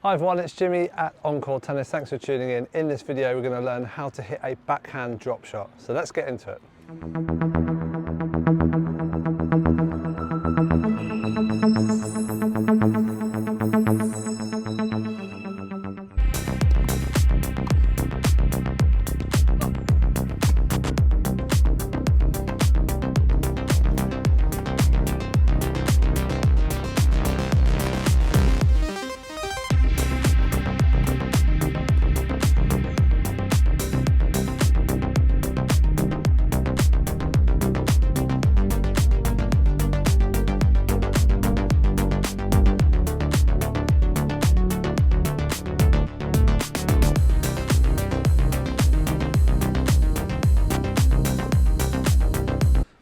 Hi everyone, it's Jimmy at Encore Tennis. Thanks for tuning in. In this video, we're going to learn how to hit a backhand drop shot. So let's get into it.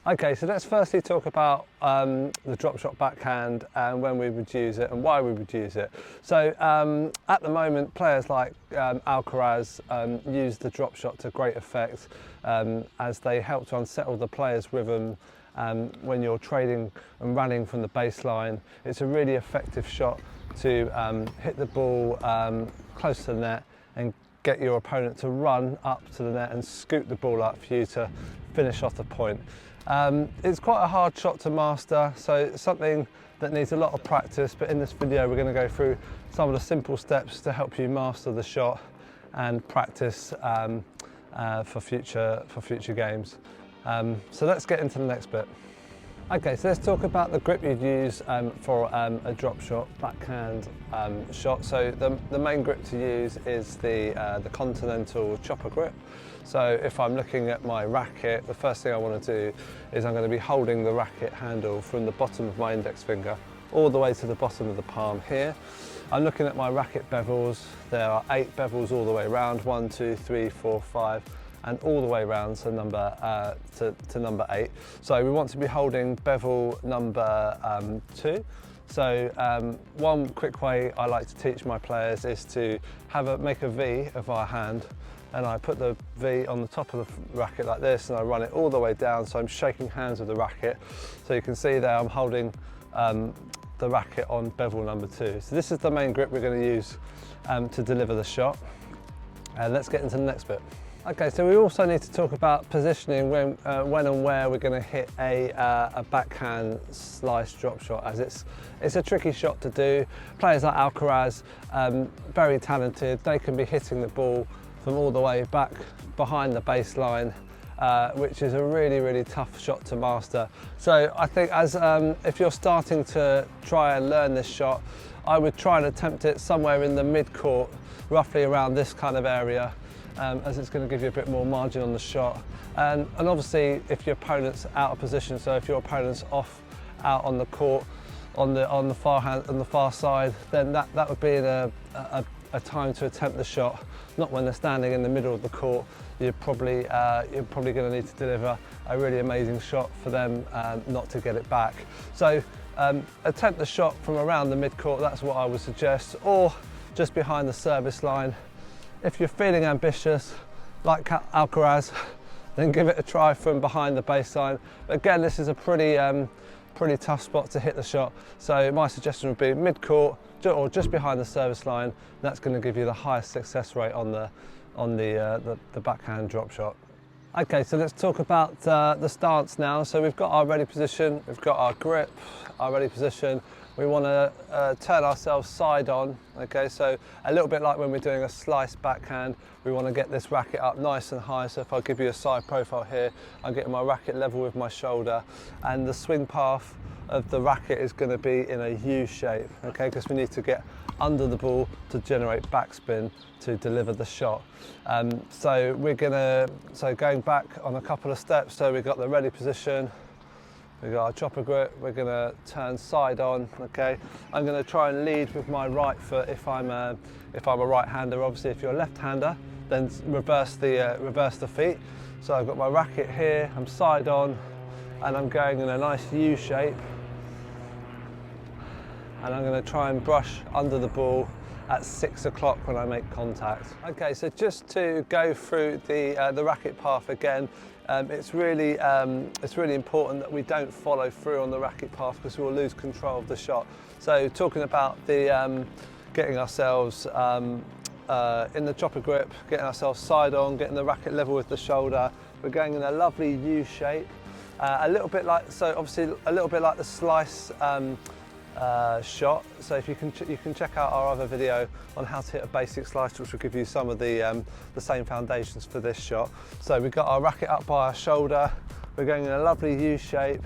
Okay, so let's firstly talk about the drop shot backhand and when we would use it and why we would use it. So at the moment, players like Alcaraz use the drop shot to great effect as they help to unsettle the player's rhythm when you're trading and running from the baseline. It's a really effective shot to hit the ball close to the net and get your opponent to run up to the net and scoop the ball up for you to finish off the point. It's quite a hard shot to master, so it's something that needs a lot of practice, but in this video we're going to go through some of the simple steps to help you master the shot and practice for future games. So let's get into the next bit. Okay, so let's talk about the grip you'd use for a drop shot backhand shot. So the main grip to use is the continental chopper grip. So if I'm looking at my racket, the first thing I want to do is I'm going to be holding the racket handle from the bottom of my index finger all the way to the bottom of the palm here. I'm looking at my racket bevels. There are 8 bevels all the way around, 1, 2, 3, 4, 5. And all the way around to number 8. So we want to be holding bevel number 2. So one quick way I like to teach my players is to make a V of our hand, and I put the V on the top of the racket like this, and I run it all the way down, so I'm shaking hands with the racket. So you can see there I'm holding the racket on bevel number 2. So this is the main grip we're going to use to deliver the shot. And let's get into the next bit. Okay, so we also need to talk about positioning when and where we're going to hit a backhand slice drop shot, as it's a tricky shot to do. Players like Alcaraz, very talented, they can be hitting the ball from all the way back behind the baseline, which is a really tough shot to master. So I think if you're starting to try and learn this shot, I would try and attempt it somewhere in the mid-court, roughly around this kind of area. As it's going to give you a bit more margin on the shot, and obviously if your opponent's out of position, so if your opponent's out on the court on the far side, then that would be a time to attempt the shot. Not when they're standing in the middle of the court. You're probably going to need to deliver a really amazing shot for them not to get it back. So attempt the shot from around the mid-court. That's what I would suggest, or just behind the service line. If you're feeling ambitious, like Alcaraz, then give it a try from behind the baseline. But again, this is a pretty tough spot to hit the shot. So my suggestion would be mid-court or just behind the service line. That's going to give you the highest success rate on the backhand drop shot. Okay, so let's talk about the stance now. So we've got our ready position, we've got our grip, our ready position. We want to turn ourselves side on, okay, so a little bit like when we're doing a slice backhand, we want to get this racket up nice and high. So if I give you a side profile here, I'm getting my racket level with my shoulder, and the swing path of the racket is going to be in a U shape, okay, because we need to get under the ball to generate backspin to deliver the shot. So going back on a couple of steps, so we've got the ready position, we've got our chopper grip, we're going to turn side on, okay. I'm going to try and lead with my right foot if I'm a right-hander. Obviously if you're a left-hander, then reverse the feet. So I've got my racket here, I'm side on, and I'm going in a nice U shape. And I'm going to try and brush under the ball at 6 o'clock when I make contact. Okay, so just to go through the racket path again, it's really important that we don't follow through on the racket path because we'll lose control of the shot. So talking about the getting ourselves in the chopper grip, getting ourselves side on, getting the racket level with the shoulder. We're going in a lovely U shape, a little bit like, so obviously a little bit like the slice shot. So if you can check out our other video on how to hit a basic slice, which will give you some of the same foundations for this shot. So we've got our racket up by our shoulder, we're going in a lovely U shape,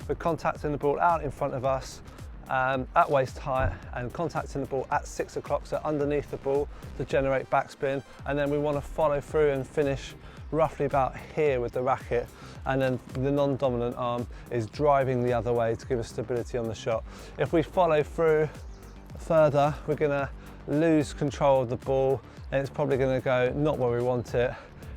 we're contacting the ball out in front of us at waist height and contacting the ball at 6 o'clock, so underneath the ball to generate backspin, and then we want to follow through and finish roughly about here with the racket, and then the non-dominant arm is driving the other way to give us stability on the shot. If we follow through further, we're going to lose control of the ball and it's probably going to go not where we want it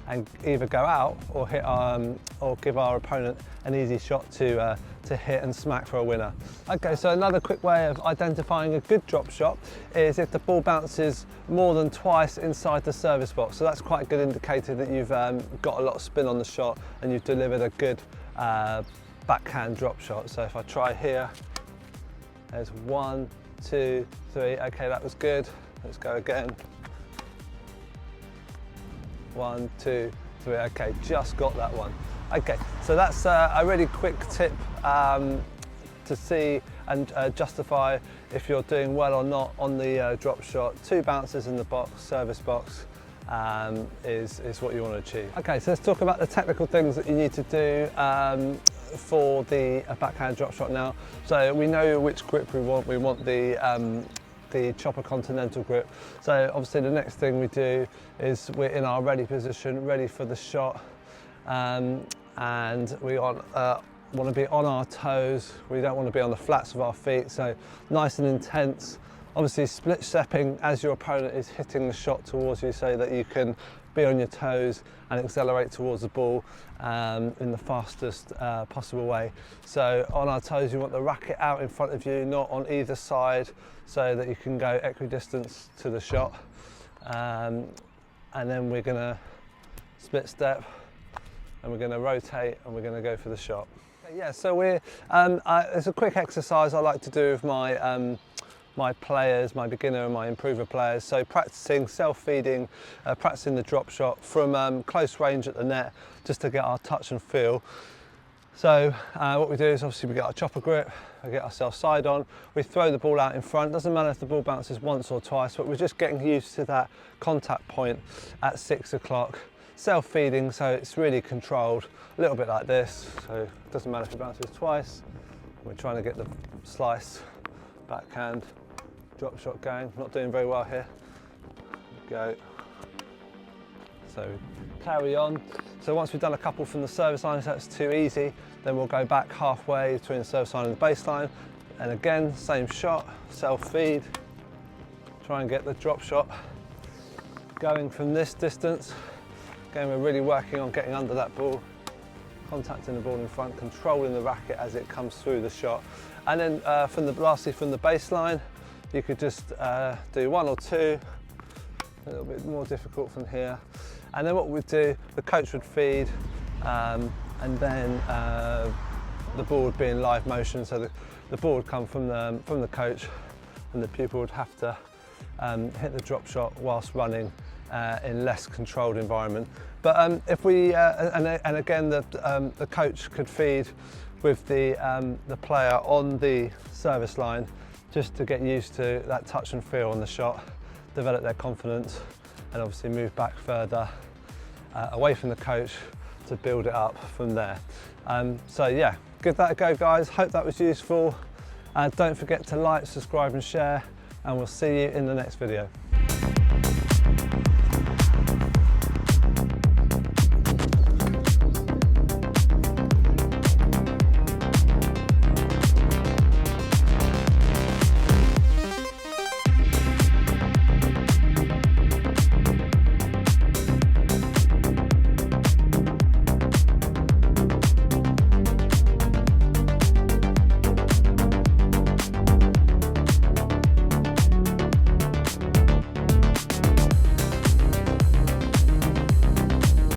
and either go out or hit or give our opponent an easy shot to hit and smack for a winner. Okay, so another quick way of identifying a good drop shot is if the ball bounces more than twice inside the service box. So that's quite a good indicator that you've got a lot of spin on the shot and you've delivered a good backhand drop shot. So if I try here, there's 1, 2, 3. Okay, that was good. Let's go again. 1, 2, 3. Okay, just got that one. Okay, so that's a really quick tip to see and justify if you're doing well or not on the drop shot. 2 bounces in the box, service box, is what you want to achieve. Okay, so let's talk about the technical things that you need to do for the backhand drop shot now. So we know which grip we want. We want the chopper continental grip. So obviously the next thing we do is we're in our ready position, ready for the shot, and we want to be on our toes. We don't want to be on the flats of our feet, so nice and intense. Obviously split stepping as your opponent is hitting the shot towards you so that you can be on your toes and accelerate towards the ball in the fastest possible way. So on our toes, you want the racket out in front of you, not on either side, so that you can go equidistance to the shot. And then we're going to split step and we're going to rotate and we're going to go for the shot. Okay, yeah, so it's a quick exercise I like to do with my players, my beginner and my improver players. So practicing self-feeding, practicing the drop shot from close range at the net, just to get our touch and feel. So what we do is obviously we get our chopper grip, we get ourselves side on, we throw the ball out in front. Doesn't matter if the ball bounces once or twice, but we're just getting used to that contact point at 6 o'clock. Self-feeding, so it's really controlled, a little bit like this. So it doesn't matter if it bounces twice. We're trying to get the slice, backhand, drop shot going. Not doing very well here. Go. So carry on. So once we've done a couple from the service line, if that's too easy, then we'll go back halfway between the service line and the baseline. And again, same shot, self-feed. Try and get the drop shot going from this distance. Again, we're really working on getting under that ball, contacting the ball in front, controlling the racket as it comes through the shot. And then lastly from the baseline, you could just do 1 or 2, a little bit more difficult from here. And then what we'd do, the coach would feed, and then the ball would be in live motion. So the ball would come from the coach, and the pupil would have to hit the drop shot whilst running in less controlled environment. But if we, and again, the coach could feed with the player on the service line, just to get used to that touch and feel on the shot, develop their confidence, and obviously move back further away from the coach to build it up from there. So yeah, give that a go, guys. Hope that was useful. Don't forget to like, subscribe and share, and we'll see you in the next video.